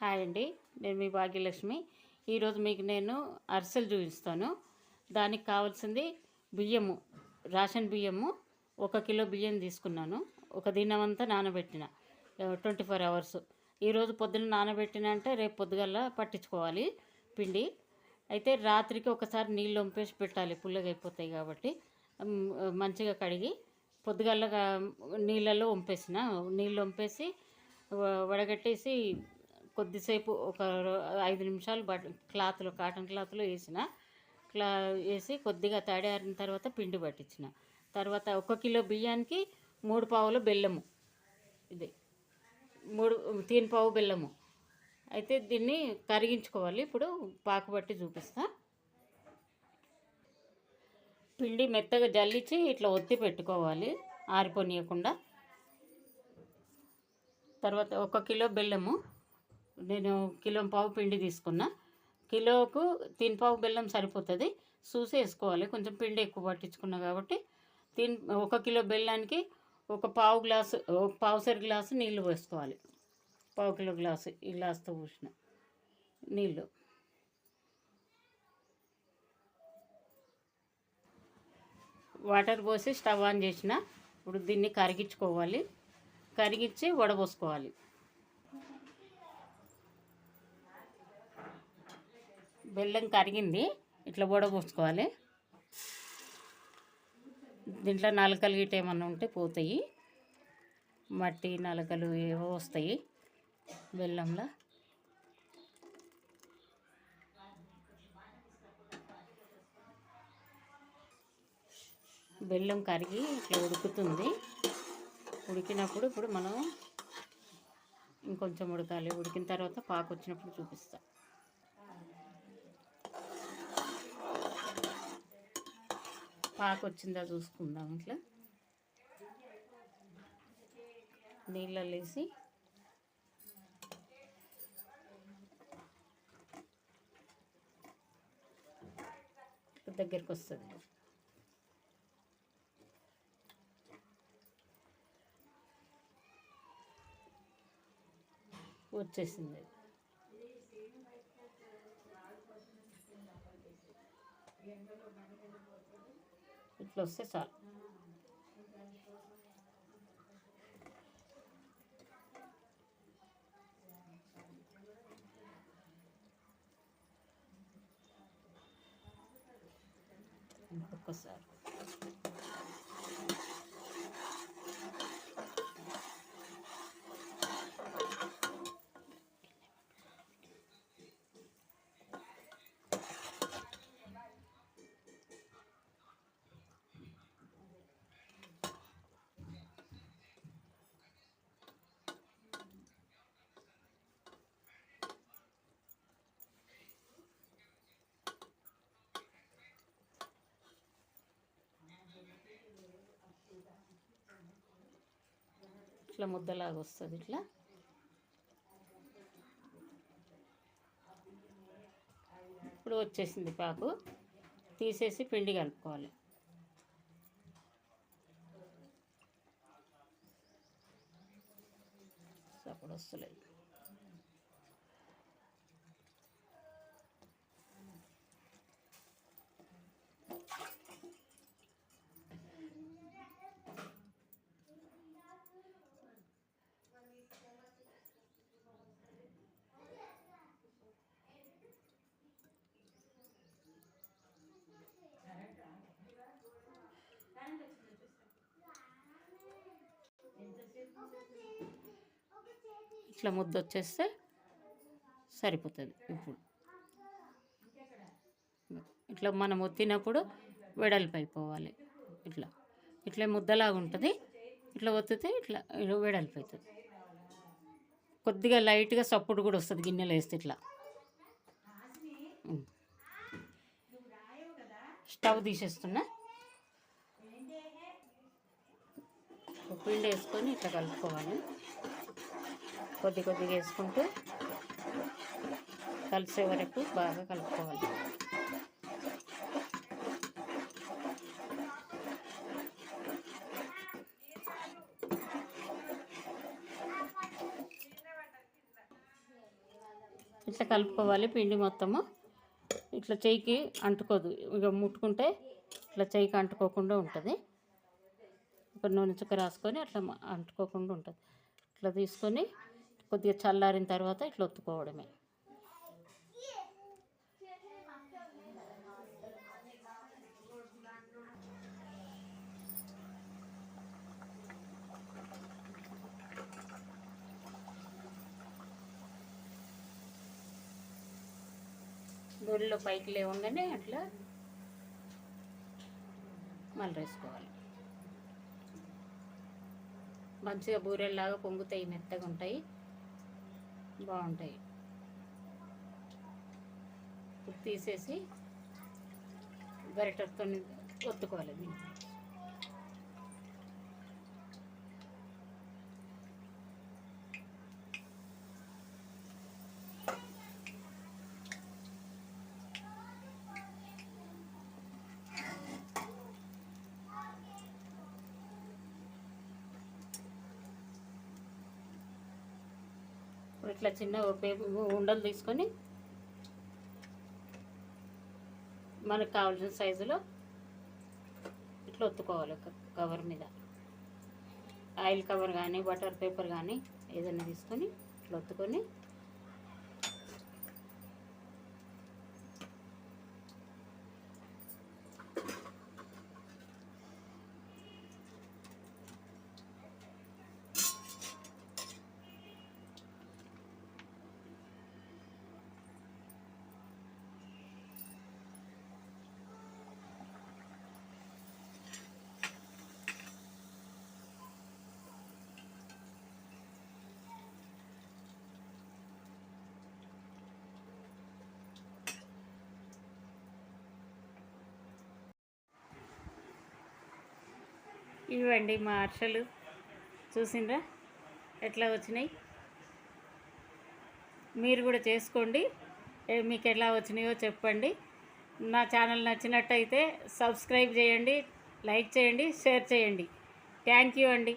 Hi అండి, నేను మీ భాగ్యలక్ష్మి. ఈరోజు మీకు నేను అరిసెలు చూపిస్తాను. దానికి కావాల్సింది బియ్యము, రేషన్ బియ్యము. 1 కిలో బియ్యం తీసుకున్నాను. ఒక దినమంతా నానబెట్టిన 24 అవర్స్. ఈరోజు పొద్దున్న నానబెట్టిన అంటే రేపు పొద్దుగల్లా పట్టించుకోవాలి పిండి. అయితే రాత్రికి ఒకసారి నీళ్ళు వంపేసి పెట్టాలి, పుల్లగా అయిపోతాయి కాబట్టి. మంచిగా కడిగి పొద్దుగల్లా నీళ్ళల్లో వంపేసిన. నీళ్ళు వంపేసి వడగట్టేసి కొద్దిసేపు ఒక 5 నిమిషాలు క్లాత్లో, కాటన్ క్లాత్లో వేసి కొద్దిగా తడి ఆరిన తర్వాత పిండి పట్టించిన. తర్వాత 1 కిలో బియ్యానికి 3 పావుల బెల్లము, ఇది 3 పావు బెల్లము. అయితే దీన్ని కరిగించుకోవాలి. ఇప్పుడు పాకు బట్టి చూపిస్తా. పిండి మెత్తగా జల్లించి ఇట్లా ఒత్తి పెట్టుకోవాలి, ఆరిపోనీయకుండా. తర్వాత 1 కిలో బెల్లము, నేను 1.5 కిలో పిండి తీసుకున్నా. కిలోకు 3 పావు బెల్లం సరిపోతుంది. చూసి వేసుకోవాలి, కొంచెం పిండి ఎక్కువ పట్టించుకున్నా కాబట్టి. 1 కిలో బెల్లానికి ఒక పావుసరి గ్లాసు నీళ్ళు పోసుకోవాలి. 1/2 కిలో గ్లాసు, ఈ గ్లాసుతో పోసిన నీళ్ళు. వాటర్ పోసి స్టవ్ ఆన్ చేసిన. ఇప్పుడు దీన్ని కరిగించుకోవాలి. కరిగించి వడపోసుకోవాలి. బెల్లం కరిగింది, ఇట్లా వడపోసుకోవాలి. దీంట్లో నలకలు గిట్ట ఏమన్నా ఉంటే పోతాయి, మట్టి నలకలు ఏవో వస్తాయి బెల్లంలో. బెల్లం కరిగి ఇట్లా ఉడుకుతుంది. ఉడికినప్పుడు ఇప్పుడు మనం ఇంకొంచెం ఉడకాలి. ఉడికిన తర్వాత పాకు వచ్చినప్పుడు చూపిస్తా. పాకు వచ్చిందా చూసుకుందాం. ఇట్లా నీళ్ళల్లో వేసి దగ్గరికి వస్తుంది. వచ్చేసింది. ఇట్లా వస్తే చాలు. ఇంకొకసారి ఇట్లా ముద్దలాగా వస్తుంది. ఇట్లా ఇప్పుడు వచ్చేసింది పాకు. తీసేసి పిండి కలుపుకోవాలి. అప్పుడు వస్తలేదు. ఇట్లా ముద్ద వచ్చేస్తే సరిపోతుంది. ఇప్పుడు ఇట్లా మనం ఒత్తినప్పుడు వెడల్పు అయిపోవాలి. ఇట్లా ఇట్లా ముద్దలాగా ఉంటుంది. ఇట్లా ఒత్తితే ఇట్లా వెడల్పు అవుతుంది. కొద్దిగా లైట్గా సప్పుడు కూడా వస్తుంది గిన్నెలో వేస్తే. ఇట్లా స్టవ్ తీసేస్తున్నా. పిండి వేసుకొని ఇట్లా కలుపుకోవాలి. కొద్దిగా వేసుకుంటూ కలిసే వరకు బాగా కలుపుకోవాలి. ఇట్లా కలుపుకోవాలి. పిండి మొత్తము ఇట్లా చెయ్యికి అంటుకోదు, ఇక ముట్టుకుంటే ఇట్లా చెయ్యికి అంటుకోకుండా ఉంటుంది. ఒక నూనె చుక్క రాసుకొని అట్లా అంటుకోకుండా ఉంటుంది. ఇట్లా తీసుకొని కొద్దిగా చల్లారిన తర్వాత ఇట్లా ఒత్తుకోవడమే. బూరెలో పైకి లేవగానే అట్లా మళ్ళీ వేసుకోవాలి. మంచిగా బూరెల్లాగా పొంగుతాయి, మెత్తగా ఉంటాయి, బాగుంటాయి. తీసేసి గరిటెతో ఒత్తుకోవాలి దీన్ని. ఇట్లా చిన్న ఉండలు తీసుకొని మనకు కావాల్సిన సైజులో ఇట్లా ఒత్తుకోవాలి. ఒక కవర్ మీద ఆయిల్ కవర్ కానీ బటర్ పేపర్ కానీ ఏదైనా తీసుకొని ఇట్లా ఒత్తుకొని ఇవ్వండి మా అరిసెలు. చూసిండ్రా ఎట్లా వచ్చినాయి? మీరు కూడా చేసుకోండి, మీకు ఎలా వచ్చినాయో చెప్పండి. నా ఛానల్ నచ్చినట్టయితే సబ్స్క్రైబ్ చేయండి, లైక్ చేయండి, షేర్ చేయండి. థ్యాంక్ యూ అండి.